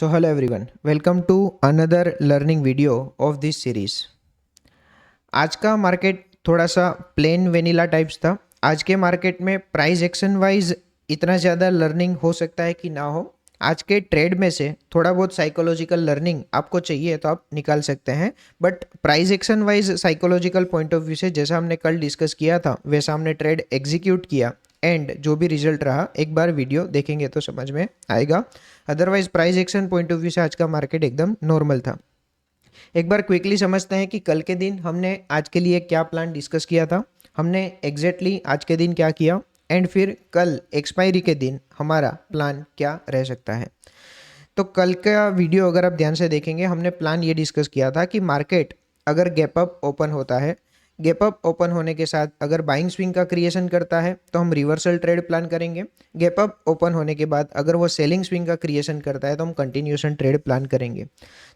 So hello everyone, welcome to another learning video of this series। आज का market थोड़ा सा प्लेन वेनिला टाइप्स था। आज के मार्केट में प्राइस एक्शन वाइज इतना ज़्यादा लर्निंग हो सकता है कि ना हो। आज के ट्रेड में से थोड़ा बहुत साइकोलॉजिकल लर्निंग आपको चाहिए तो आप निकाल सकते हैं, but price action wise psychological point of view से जैसा हमने कल डिस्कस किया था वैसा हमने ट्रेड एग्जीक्यूट किया एंड जो भी रिजल्ट रहा एक बार वीडियो देखेंगे तो समझ में आएगा। Otherwise price action point of view से आज का मार्केट एकदम नॉर्मल था। एक बार क्विकली समझते हैं कि कल के दिन हमने आज के लिए क्या प्लान डिस्कस किया था, हमने एग्जैक्टली आज के दिन क्या किया एंड फिर कल एक्सपायरी के दिन हमारा प्लान क्या रह सकता है। तो कल का वीडियो अगर आप ध्यान से देखेंगे हमने प्लान ये डिस्कस किया था कि मार्केट अगर गैप अप ओपन होता है, गैप अप ओपन होने के साथ अगर बाइंग स्विंग का क्रिएशन करता है तो हम रिवर्सल ट्रेड प्लान करेंगे। गैप अप ओपन होने के बाद अगर वो सेलिंग स्विंग का क्रिएशन करता है तो हम कंटिन्यूएशन ट्रेड प्लान करेंगे।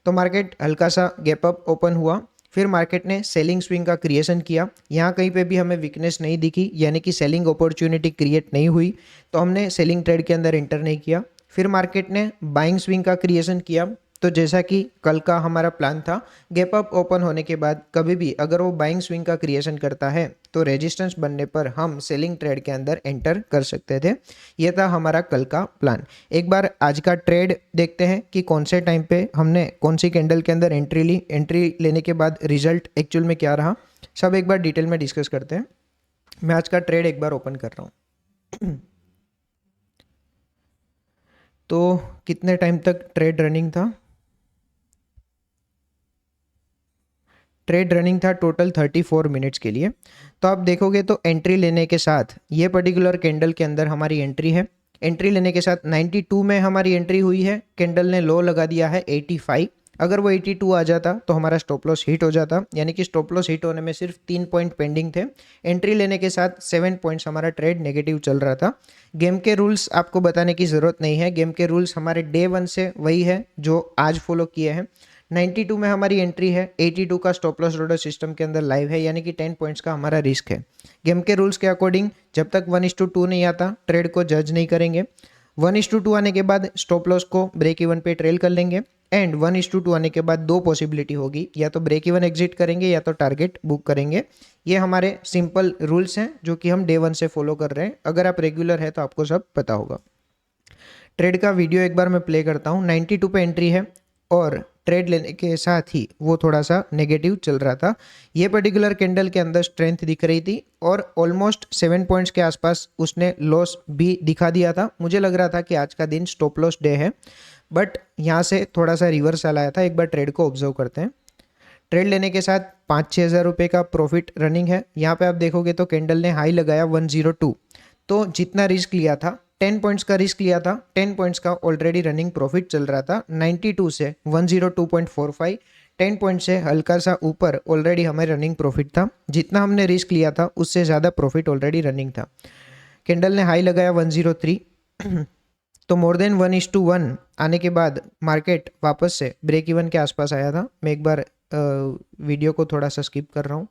तो मार्केट हल्का सा गैप अप ओपन हुआ, फिर मार्केट ने सेलिंग स्विंग का क्रिएशन किया। यहाँ कहीं पे भी हमें वीकनेस नहीं दिखी, यानी कि सेलिंग अपॉर्चुनिटी क्रिएट नहीं हुई, तो हमने सेलिंग ट्रेड के अंदर एंटर नहीं किया। फिर मार्केट ने बाइंग स्विंग का क्रिएशन किया। तो जैसा कि कल का हमारा प्लान था, गैप अप ओपन होने के बाद कभी भी अगर वो बाइंग स्विंग का क्रिएशन करता है तो रेजिस्टेंस बनने पर हम सेलिंग ट्रेड के अंदर एंटर कर सकते थे। ये था हमारा कल का प्लान। एक बार आज का ट्रेड देखते हैं कि कौन से टाइम पे हमने कौन सी कैंडल के अंदर एंट्री ली, एंट्री लेने के बाद रिजल्ट एक्चुअल में क्या रहा, सब एक बार डिटेल में डिस्कस करते हैं। मैं आज का ट्रेड एक बार ओपन कर रहा हूँ। तो कितने टाइम तक ट्रेड रनिंग था? ट्रेड रनिंग था टोटल 34 मिनट्स के लिए। तो आप देखोगे तो एंट्री लेने के साथ ये पर्टिकुलर कैंडल के अंदर हमारी एंट्री है। एंट्री लेने के साथ 92 में हमारी एंट्री हुई है, कैंडल ने लो लगा दिया है 85। अगर वो 82 आ जाता तो हमारा स्टॉप लॉस हिट हो जाता, यानी कि स्टॉप लॉस हिट होने में सिर्फ 3 पॉइंट पेंडिंग थे। एंट्री लेने के साथ 7 पॉइंट्स हमारा ट्रेड नेगेटिव चल रहा था। गेम के रूल्स आपको बताने की ज़रूरत नहीं है, गेम के रूल्स हमारे डे 1 से वही है जो आज फॉलो किए हैं। 92 में हमारी एंट्री है, 82 का स्टॉप लॉस ऑर्डर सिस्टम के अंदर लाइव है, यानी कि 10 पॉइंट्स का हमारा रिस्क है। गेम के रूल्स के अकॉर्डिंग जब तक 1:2 नहीं आता ट्रेड को जज नहीं करेंगे। 1:2 आने के बाद स्टॉप लॉस को ब्रेक इवन पे ट्रेल कर लेंगे एंड 1:2 आने के बाद दो पॉसिबिलिटी होगी, या तो ब्रेक इवन एग्जिट करेंगे या तो टारगेट बुक करेंगे। ये हमारे सिंपल रूल्स हैं जो कि हम डे 1 से फॉलो कर रहे हैं। अगर आप रेगुलर है तो आपको सब पता होगा। ट्रेड का वीडियो एक बार मैं प्ले करता हूँ। 92 पे एंट्री है और ट्रेड लेने के साथ ही वो थोड़ा सा नेगेटिव चल रहा था। ये पर्टिकुलर कैंडल के अंदर स्ट्रेंथ दिख रही थी और ऑलमोस्ट 7 पॉइंट्स के आसपास उसने लॉस भी दिखा दिया था। मुझे लग रहा था कि आज का दिन स्टॉप लॉस डे है, बट यहाँ से थोड़ा सा रिवर्सल आया था। एक बार ट्रेड को ऑब्जर्व करते हैं। ट्रेड लेने के साथ 5-6 हज़ार रुपये का प्रॉफिट रनिंग है। यहाँ पे आप देखोगे तो कैंडल ने हाई लगाया 102, तो जितना रिस्क लिया था 10 पॉइंट्स का रिस्क लिया था, 10 पॉइंट्स का ऑलरेडी रनिंग प्रॉफिट चल रहा था। 92 से 102.45, 10 पॉइंट से हल्का सा ऊपर ऑलरेडी हमें रनिंग प्रॉफिट था। जितना हमने रिस्क लिया था उससे ज़्यादा प्रॉफिट ऑलरेडी रनिंग था। कैंडल ने हाई लगाया 103 तो मोर देन 1:1 आने के बाद मार्केट वापस से ब्रेक इवन के आसपास आया था। मैं एक बार वीडियो को थोड़ा सा स्किप कर रहा हूँ।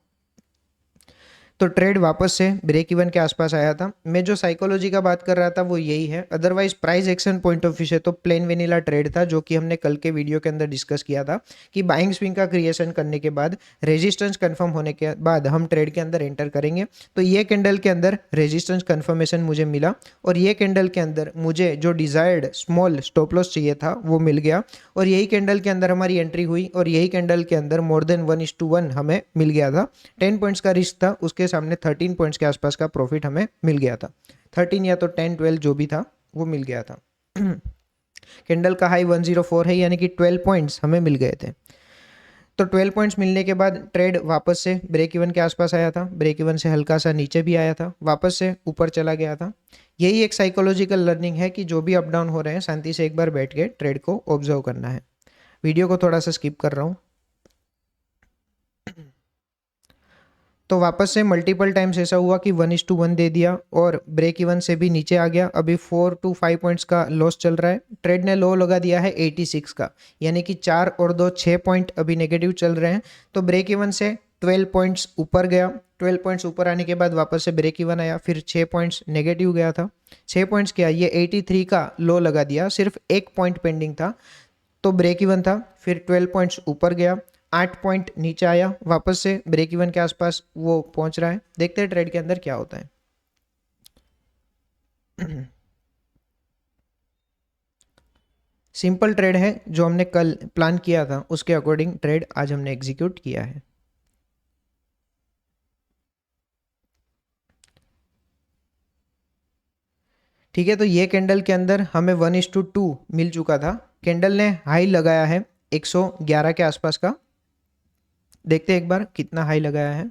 तो ट्रेड वापस से ब्रेक इवन के आसपास आया था। मैं जो साइकोलॉजी का बात कर रहा था वो यही है। Otherwise price action point of view से तो प्लेन वेनिला ट्रेड था, जो कि हमने कल के वीडियो के अंदर डिस्कस किया था कि बाइंग स्विंग का क्रिएशन करने के बाद रेजिस्टेंस कंफर्म होने के बाद हम ट्रेड के अंदर एंटर करेंगे। तो ये कैंडल के अंदर रेजिस्टेंस कंफर्मेशन मुझे मिला और ये कैंडल के अंदर मुझे जो डिजायर्ड स्मॉल स्टॉप लॉस चाहिए था वो मिल गया और यही कैंडल के अंदर हमारी एंट्री हुई और यही कैंडल के अंदर मोर देन 1:1 हमें मिल गया था। 10 पॉइंट्स का रिस्क था, उसके सामने 13 पॉइंट्स के आसपास का प्रॉफिट हमें मिल गया था। 13 या तो 10 12 जो भी था वो मिल गया था। कैंडल का हाई 104 है, यानी कि 12 पॉइंट्स हमें मिल गए थे। तो 12 पॉइंट्स मिलने के बाद ट्रेड वापस से ब्रेक इवन के आसपास आया था, ब्रेक इवन से हल्का सा नीचे भी आया था, वापस से ऊपर चला गया था। यही एक साइकोलॉजिकल लर्निंग है कि जो भी अप डाउन हो रहे हैं शांति से एक बार बैठ के ट्रेड को ऑब्जर्व करना है। वीडियो को थोड़ा सा स्किप कर रहा हूँ। तो वापस से मल्टीपल टाइम्स ऐसा हुआ कि 1:1 दे दिया और ब्रेक इवन से भी नीचे आ गया। अभी 4 to 5 पॉइंट्स का लॉस चल रहा है। ट्रेड ने लो लगा दिया है 86 का, यानी कि 4 और 2 6 पॉइंट अभी नेगेटिव चल रहे हैं। तो ब्रेक इवन से 12 पॉइंट्स ऊपर गया। 12 पॉइंट्स ऊपर आने के बाद वापस से ब्रेक इवन आया, फिर 6 पॉइंट्स नेगेटिव गया था। 6 पॉइंट्स क्या, ये 83 का लो लगा दिया, सिर्फ 1 पॉइंट पेंडिंग था। तो ब्रेक इवन था, फिर 12 पॉइंट्स ऊपर गया, 8 पॉइंट नीचे आया, वापस से ब्रेक इवन के आसपास वो पहुंच रहा है। देखते हैं ट्रेड के अंदर क्या होता है। सिंपल ट्रेड है, जो हमने कल प्लान किया था उसके अकॉर्डिंग ट्रेड आज हमने एग्जीक्यूट किया है। ठीक है, तो ये कैंडल के अंदर हमें 1:2 मिल चुका था। कैंडल ने हाई लगाया है 111 के आसपास का। देखते हैं एक बार कितना हाई लगाया है।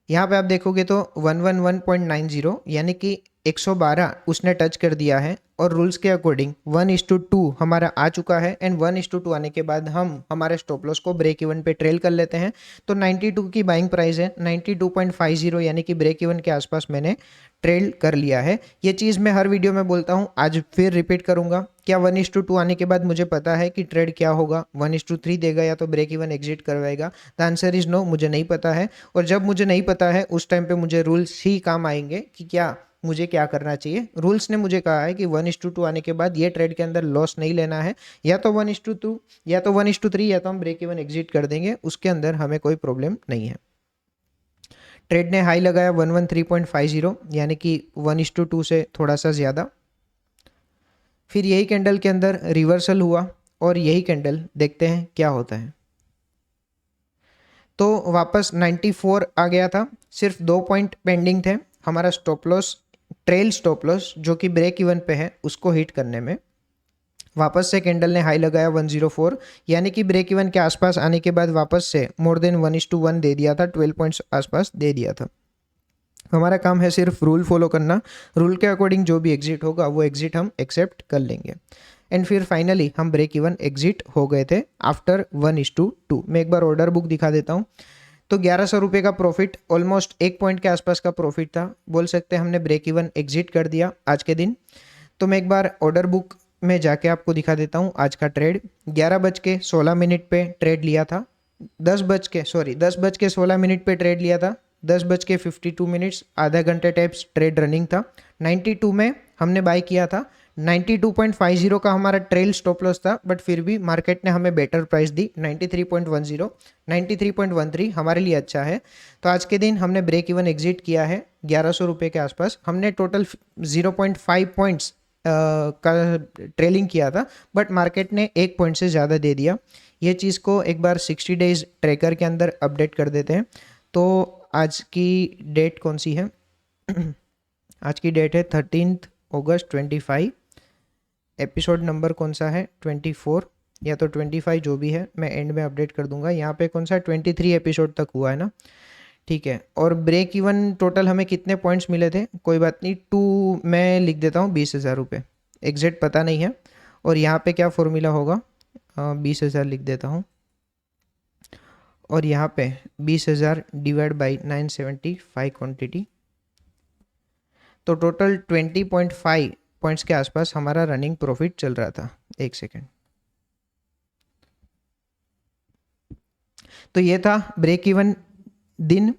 यहाँ पे आप देखोगे तो 111.90 यानी कि 112 उसने टच कर दिया है, और रूल्स के अकॉर्डिंग 1:2 हमारा आ चुका है। एंड 1:2 आने के बाद हम हमारे स्टॉप लॉस को ब्रेक इवन पे ट्रेल कर लेते हैं। तो 92 की बाइंग प्राइस है, 92.50 यानी कि ब्रेक इवन के आसपास मैंने ट्रेल कर लिया है। ये चीज़ मैं हर वीडियो में बोलता हूँ, आज फिर रिपीट करूंगा। क्या 1:2 आने के बाद मुझे पता है कि ट्रेड क्या होगा, 1:3 देगा या तो ब्रेक इवन एग्जिट करवाएगा? द आंसर इज नो, मुझे नहीं पता है। और जब मुझे नहीं पता है उस टाइम पे मुझे रूल्स ही काम आएंगे कि क्या मुझे क्या करना चाहिए। रूल्स ने मुझे कहा है कि 1:2 आने के बाद ये ट्रेड के अंदर लॉस नहीं लेना है, या तो 1:2 या तो 1:3 या तो हम ब्रेक इवन एग्जिट कर देंगे, उसके अंदर हमें कोई प्रॉब्लम नहीं है। ट्रेड ने हाई लगाया 113.50 यानी कि 1:2 से थोड़ा सा ज़्यादा। फिर यही कैंडल के अंदर रिवर्सल हुआ, और यही कैंडल देखते हैं क्या होता है। तो वापस 94 आ गया था, सिर्फ 2 पॉइंट पेंडिंग थे। हमारा stop loss, trail stop loss जो कि ब्रेक इवन पे है, उसको हिट करने में वापस से कैंडल ने हाई लगाया 104 यानी कि ब्रेक इवन के आसपास आने के बाद वापस से मोर देन 1:1 दे दिया था, 12 पॉइंट्स आसपास दे दिया था। हमारा काम है सिर्फ रूल फॉलो करना, रूल के अकॉर्डिंग जो भी एग्जिट होगा वो एग्जिट हम एक्सेप्ट कर लेंगे। एंड फिर फाइनली हम ब्रेक इवन एग्जिट हो गए थे आफ्टर 1:2। मैं एक बार ऑर्डर बुक दिखा देता हूँ। तो 1100 रुपये का प्रॉफिट, ऑलमोस्ट 1 पॉइंट के आसपास का प्रॉफिट था, बोल सकते हैं हमने ब्रेक इवन एग्जिट कर दिया आज के दिन। तो मैं एक बार ऑर्डर बुक में जाके आपको दिखा देता हूँ आज का ट्रेड। 11:16 पे ट्रेड लिया था, 10:16 पे ट्रेड लिया था, 10:52 आधा घंटे टाइप्स ट्रेड रनिंग था। 92 में हमने बाय किया था, 92.50 का हमारा ट्रेल स्टॉप लॉस था, बट फिर भी मार्केट ने हमें बेटर प्राइस दी 93.10, 93.13 हमारे लिए अच्छा है। तो आज के दिन हमने ब्रेक इवन एग्जिट किया है 1100 रुपये के आसपास। हमने टोटल 0.5 पॉइंट्स का ट्रेलिंग किया था, बट मार्केट ने 1 पॉइंट से ज़्यादा दे दिया। ये चीज़ को एक बार 60 डेज ट्रैकर के अंदर अपडेट कर देते हैं। तो आज की डेट कौन सी है? आज की डेट है 13 अगस्त 25। एपिसोड नंबर कौन सा है? 24 या तो 25, जो भी है मैं एंड में अपडेट कर दूंगा। यहाँ पे कौन सा 23 एपिसोड तक हुआ है ना, ठीक है। और ब्रेक इवन टोटल हमें कितने पॉइंट्स मिले थे, कोई बात नहीं, 2 मैं लिख देता हूँ 20,000 रुपये, एग्जैक्ट पता नहीं है। और यहाँ पे क्या फॉर्मूला होगा, 20,000 लिख देता हूँ, और यहाँ पे 20,000 डिवाइड बाई 975 क्वांटिटी, तो टोटल 20.5 पॉइंट्स के आसपास हमारा रनिंग प्रॉफिट चल रहा था। एक सेकेंड। तो ये था ब्रेक इवन दिन।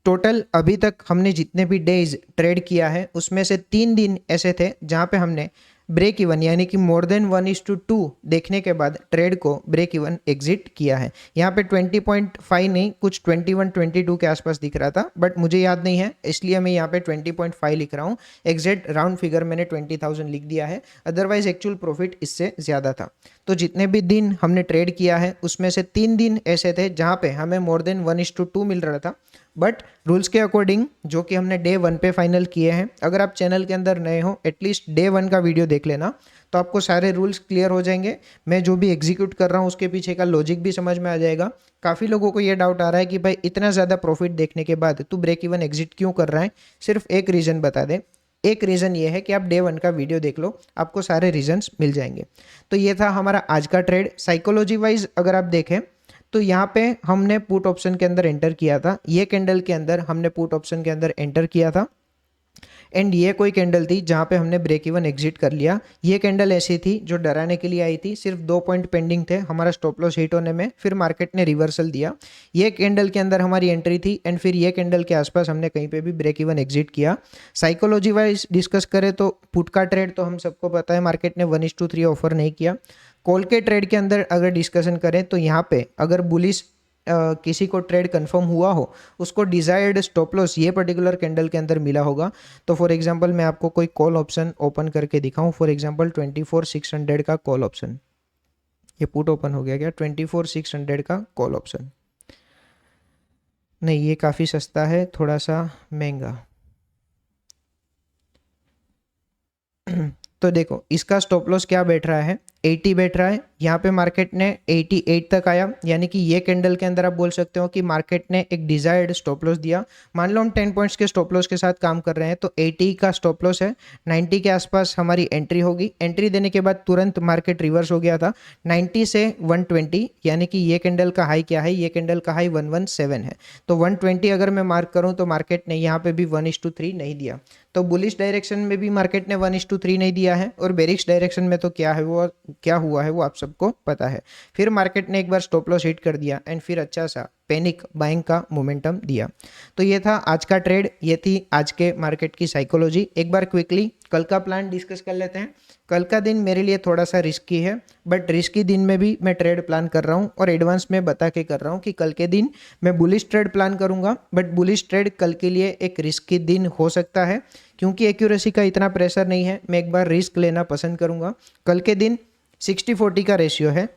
टोटल अभी तक हमने जितने भी डेज ट्रेड किया है उसमें से 3 दिन ऐसे थे जहाँ पे हमने ब्रेक इवन यानी कि मोर देन 1:2 देखने के बाद ट्रेड को ब्रेक इवन एग्जिट किया है। यहाँ पे 20.5 नहीं, कुछ 21-22 के आसपास दिख रहा था, बट मुझे याद नहीं है, इसलिए मैं यहाँ पे 20.5 लिख रहा हूँ। एग्जैक्ट राउंड फिगर मैंने 20,000 लिख दिया है, अदरवाइज एक्चुअल प्रॉफिट इससे ज़्यादा था। तो जितने भी दिन हमने ट्रेड किया है उसमें से 3 दिन ऐसे थे जहाँ पे हमें मोर देन 1:2 मिल रहा था, बट रूल्स के अकॉर्डिंग जो कि हमने डे 1 पे फाइनल किए हैं। अगर आप चैनल के अंदर नए हो, एटलीस्ट डे 1 का वीडियो देख लेना, तो आपको सारे रूल्स क्लियर हो जाएंगे। मैं जो भी एग्जीक्यूट कर रहा हूँ उसके पीछे का लॉजिक भी समझ में आ जाएगा। काफ़ी लोगों को ये डाउट आ रहा है कि भाई इतना ज़्यादा प्रॉफिट देखने के बाद तू ब्रेक इवन एग्जिट क्यों कर रहा है? सिर्फ एक रीज़न बता दे। एक रीज़न ये है कि आप डे 1 का वीडियो देख लो, आपको सारे रीजंस मिल जाएंगे। तो ये था हमारा आज का ट्रेड। साइकोलॉजी वाइज अगर आप देखें तो यहाँ पे हमने पुट ऑप्शन के अंदर एंटर किया था, ये कैंडल के अंदर हमने पुट ऑप्शन के अंदर एंटर किया था। एंड ये कोई कैंडल थी जहाँ पे हमने ब्रेक इवन एग्जिट कर लिया। ये कैंडल ऐसी थी जो डराने के लिए आई थी, सिर्फ 2 पॉइंट पेंडिंग थे हमारा स्टॉप लॉस हिट होने में, फिर मार्केट ने रिवर्सल दिया। ये कैंडल के अंदर हमारी एंट्री थी एंड फिर ये कैंडल के आसपास हमने कहीं पे भी ब्रेक इवन एग्जिट किया। साइकोलॉजी वाइज डिस्कस करें तो पुट का ट्रेड तो हम सबको पता है मार्केट ने 1:3 ऑफर नहीं किया। कॉल के ट्रेड के अंदर अगर डिस्कशन करें तो यहाँ पे अगर बुलिश किसी को ट्रेड कंफर्म हुआ हो, उसको डिजायर्ड स्टॉप लॉस ये पर्टिकुलर कैंडल के अंदर मिला होगा। तो फॉर एग्जांपल मैं आपको कोई कॉल ऑप्शन ओपन करके दिखाऊं, फॉर एग्जांपल 24,600 का कॉल ऑप्शन, ये पुट ओपन हो गया क्या? 24,600 का कॉल ऑप्शन, नहीं ये काफ़ी सस्ता है, थोड़ा सा महंगा। तो देखो इसका स्टॉप लॉस क्या बैठ रहा है, 80 बैठ रहा है। यहाँ पे मार्केट ने 88 तक आया, यानी कि ये कैंडल के अंदर आप बोल सकते हो कि मार्केट ने एक डिजायर्ड स्टॉप लॉस दिया। मान लो हम 10 पॉइंट्स के स्टॉप लॉस के साथ काम कर रहे हैं तो 80 का स्टॉप लॉस है, 90 के आसपास हमारी एंट्री होगी। एंट्री देने के बाद तुरंत मार्केट रिवर्स हो गया था 90 से 120, यानी कि ये कैंडल का हाई क्या है, ये कैंडल का हाई 117 है। तो 120 अगर मैं मार्क करूँ तो मार्केट ने यहाँ पे भी 1:3 नहीं दिया। तो बुलिश डायरेक्शन में भी मार्केट ने 1:3 नहीं दिया है, और बेरिश डायरेक्शन में तो क्या हुआ है वो आप सबको पता है। फिर मार्केट ने एक बार स्टॉप लॉस हिट कर दिया एंड फिर अच्छा सा पैनिक बाइंग का मोमेंटम दिया। तो ये था आज का ट्रेड, ये थी आज के मार्केट की साइकोलॉजी। एक बार क्विकली कल का प्लान डिस्कस कर लेते हैं। कल का दिन मेरे लिए थोड़ा सा रिस्की है, बट रिस्की दिन में भी मैं ट्रेड प्लान कर रहा हूँ और एडवांस में बता के कर रहा हूँ कि कल के दिन मैं बुलिश ट्रेड प्लान करूँगा। बट बुलिश ट्रेड कल के लिए एक रिस्की दिन हो सकता है, क्योंकि एक्यूरेसी का इतना प्रेशर नहीं है। मैं एक बार रिस्क लेना पसंद करूँगा। कल के दिन 60-40 का रेशियो है,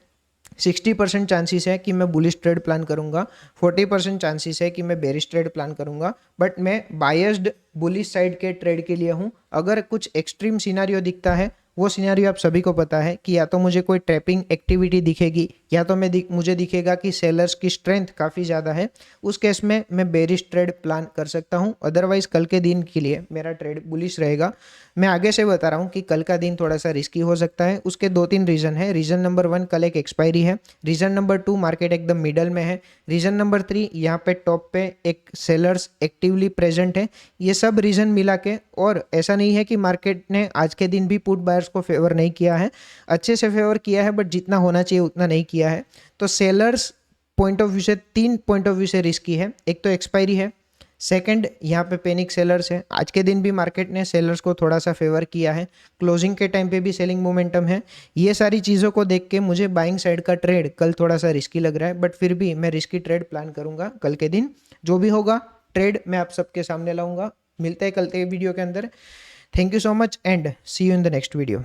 60% चांसेस है कि मैं बुलिश ट्रेड प्लान करूंगा, 40% चांसेस है कि मैं बेरिश ट्रेड प्लान करूंगा। बट मैं बायस्ड बुलिश साइड के ट्रेड के लिए हूं। अगर कुछ एक्सट्रीम सिनारियो दिखता है, वो सिनेरियो आप सभी को पता है कि या तो मुझे कोई ट्रैपिंग एक्टिविटी दिखेगी, या तो मुझे दिखेगा कि सेलर्स की स्ट्रेंथ काफ़ी ज़्यादा है। उस केस में मैं बेरिश ट्रेड प्लान कर सकता हूं। अदरवाइज कल के दिन के लिए मेरा ट्रेड बुलिश रहेगा। मैं आगे से बता रहा हूं कि कल का दिन थोड़ा सा रिस्की हो सकता है। उसके 2-3 रीज़न है। रीज़न नंबर 1, कल एक एक्सपायरी है। रीज़न नंबर 2, मार्केट एकदम मिडल में है। रीज़न नंबर 3, यहाँ पे टॉप पे एक सेलर्स एक्टिवली प्रेजेंट है। ये सब रीज़न मिला के, और ऐसा नहीं है कि मार्केट ने आज के दिन भी पुट बायर्स को फेवर नहीं किया है, अच्छे से फेवर किया है, बट जितना होना चाहिए उतना नहीं किया है। तो सेलर्स पॉइंट ऑफ व्यू से 3 पॉइंट ऑफ व्यू से रिस्की है। एक तो एक्सपायरी है, सेकंड यहाँ पे पैनिक सेलर्स है। आज के दिन भी मार्केट ने सेलर्स को थोड़ा सा फेवर किया है, क्लोजिंग के टाइम पे भी सेलिंग मोमेंटम है। ये सारी चीज़ों को देख के मुझे बाइंग साइड का ट्रेड कल थोड़ा सा रिस्की लग रहा है, बट फिर भी मैं रिस्की ट्रेड प्लान करूंगा कल के दिन। जो भी होगा ट्रेड मैं आप सबके सामने लाऊंगा। मिलते हैं कल के वीडियो के अंदर। Thank you so much and see you in the next video.